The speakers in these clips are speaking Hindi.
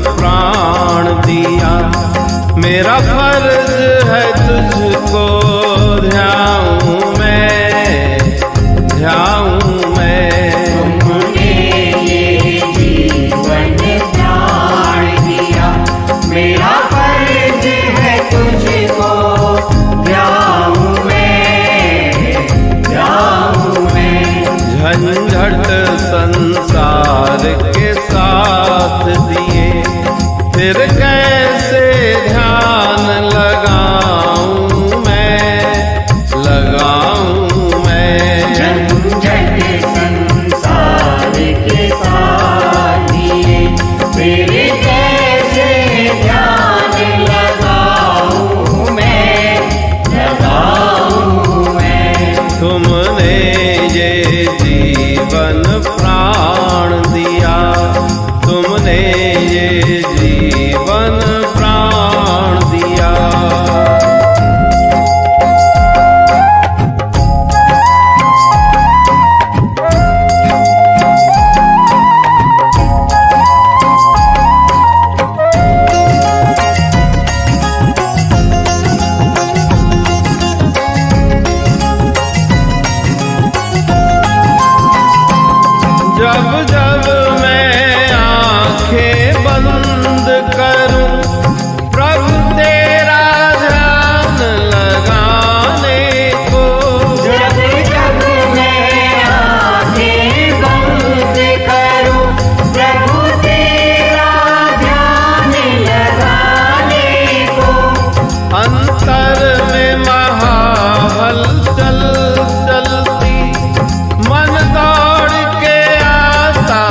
प्राण दिया, मेरा फर्ज है तुझको ध्याऊं मैं, ध्याऊं मैं। तुमने ये जीवन प्राण दिया, मेरा फर्ज है तुझको ध्याऊं मैं, ध्याऊं मैं। झंझट संसार के साथ दिए, फिर कैसे ध्यान लगाऊं मैं, लगाऊं मैं। झंझट संसार के साथ दिए, फिर कैसे ध्यान लगाऊं मैं, लगाऊं मैं। तुमने ये जीवन प्राण दिया, तुमने ये जीवन प्राण दिया। जब जब मैं आंखें बंद करूं, प्रभु तेरा ध्यान लगाने को। जब जब मैं आंखें बंद करूं, प्रभु तेरा ध्यान लगाने को। अंतर में महाहलचल चलती, मन दौड़ के आता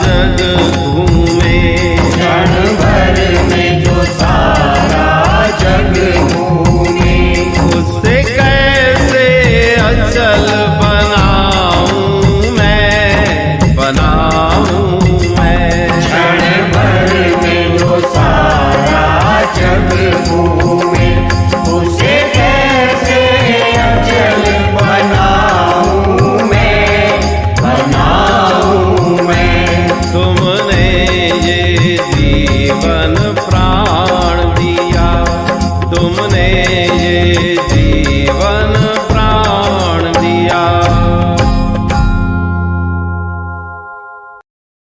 जग